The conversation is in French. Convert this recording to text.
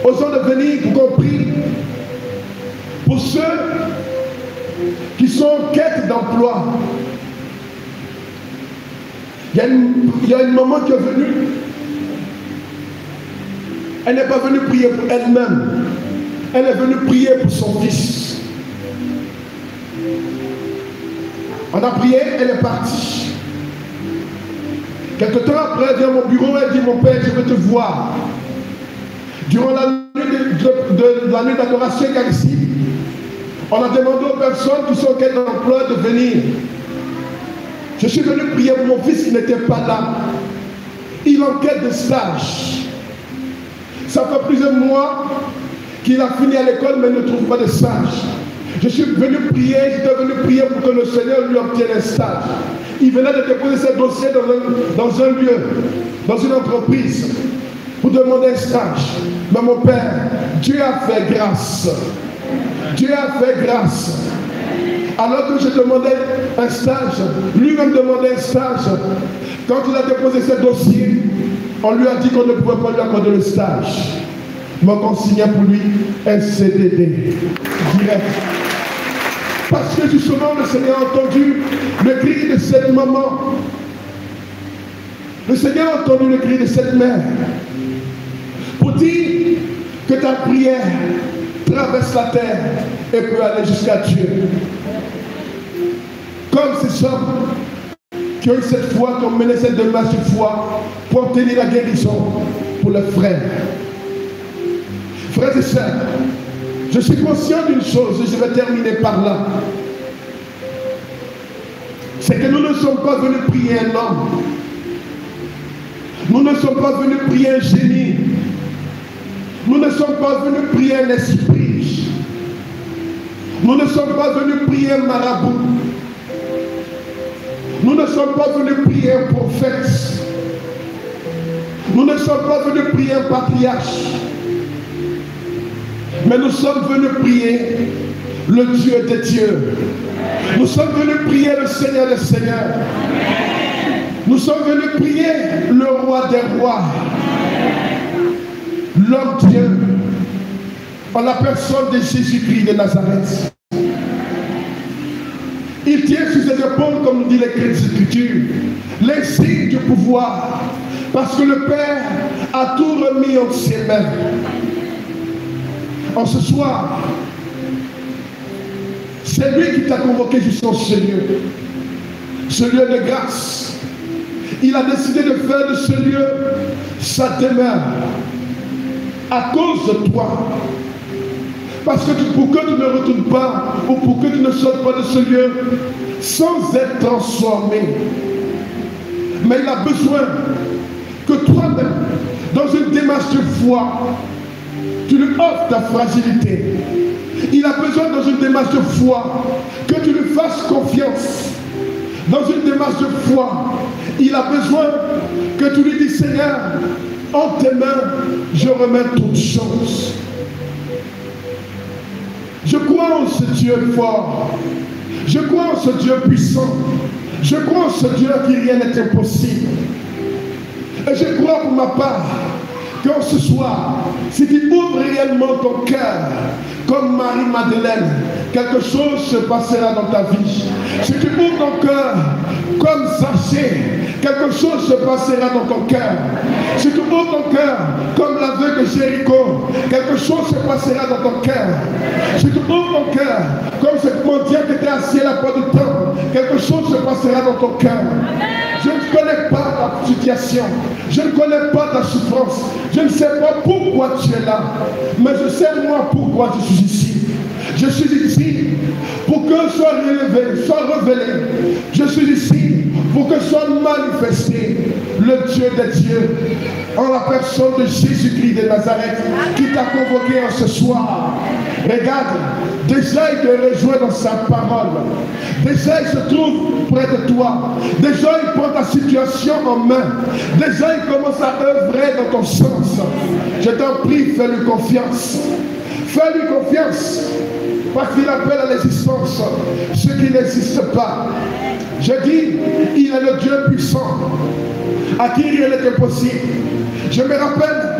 aux gens de venir pour qu'on prie pour ceux qui sont en quête d'emploi. Il y a une maman qui est venue. Elle n'est pas venue prier pour elle-même. Elle est venue prier pour son fils. On a prié, elle est partie. Quelque temps après, elle vient à mon bureau, elle dit, mon père, je veux te voir. Durant la nuit d'adoration ici, on a demandé aux personnes qui sont en quête d'emploi de venir. Je suis venu prier pour mon fils qui n'était pas là. Il est en quête de stage. Ça fait plusieurs mois qu'il a fini à l'école mais ne trouve pas de stage. Je suis venu prier, j'étais venu prier pour que le Seigneur lui obtienne un stage. Il venait de déposer ses dossiers dans un lieu, dans une entreprise, pour demander un stage. Mais mon père, Dieu a fait grâce. Dieu a fait grâce. Alors que je demandais un stage, lui-même demandait un stage. Quand il a déposé ses dossiers, on lui a dit qu'on ne pouvait pas lui accorder le stage. Mais on signait pour lui un CDD direct. Parce que justement, le Seigneur a entendu le cri de cette maman. Le Seigneur a entendu le cri de cette mère. Pour dire que ta prière traverse la terre et peut aller jusqu'à Dieu. Comme ces hommes qui ont eu cette foi, qui ont mené cette démarche de foi pour obtenir la guérison pour leurs frères. Frères et sœurs, je suis conscient d'une chose et je vais terminer par là. C'est que nous ne sommes pas venus prier un homme. Nous ne sommes pas venus prier un génie. Nous ne sommes pas venus prier un esprit. Nous ne sommes pas venus prier un marabout. Nous ne sommes pas venus prier un prophète. Nous ne sommes pas venus prier un patriarche. Mais nous sommes venus prier le Dieu des dieux. Nous sommes venus prier le Seigneur des seigneurs. Nous sommes venus prier le roi des rois. L'homme Dieu, en la personne de Jésus-Christ de Nazareth. Il tient sur ses épaules, comme nous dit l'Écriture, les signes du pouvoir, parce que le Père a tout remis en ses mains. En ce soir, c'est lui qui t'a convoqué jusqu'en ce lieu de grâce. Il a décidé de faire de ce lieu sa demeure à cause de toi. Parce que pour que tu ne retournes pas, ou pour que tu ne sortes pas de ce lieu sans être transformé. Mais il a besoin que toi-même, dans une démarche de foi, tu lui offres ta fragilité. Il a besoin dans une démarche de foi que tu lui fasses confiance. Dans une démarche de foi, il a besoin que tu lui dises, Seigneur, en tes mains, je remets toutes choses. Je crois en ce Dieu fort. Je crois en ce Dieu puissant. Je crois en ce Dieu à qui rien n'est impossible. Et je crois pour ma part qu'en ce soir, si tu ouvres réellement ton cœur, comme Marie-Madeleine, quelque chose se passera dans ta vie. Si tu ouvres ton cœur, comme Zachée, quelque chose se passera dans ton cœur. Si tu ouvres ton cœur, comme l'aveugle de Jéricho, quelque chose se passera dans ton cœur. Si tu ouvres ton cœur, comme ce mendiant qui était assis à la porte du temple, quelque chose se passera dans ton cœur. Je ne connais pas ta situation. Je ne connais pas ta souffrance. Je ne sais pas pourquoi tu es là. Mais je sais moi pourquoi je suis ici. Je suis ici pour que soit révélé. Je suis ici pour que soit manifesté le Dieu des dieux en la personne de Jésus-Christ de Nazareth qui t'a convoqué en ce soir. Regarde, déjà il te rejoint dans sa parole. Déjà il se trouve près de toi. Déjà il prend ta situation en main. Déjà il commence à œuvrer dans ton sens. Je t'en prie, fais-lui confiance. Fais-lui confiance. Parce qu'il appelle à l'existence ce qui n'existe pas. Je dis, il est le Dieu puissant, à qui rien n'est impossible. Je me rappelle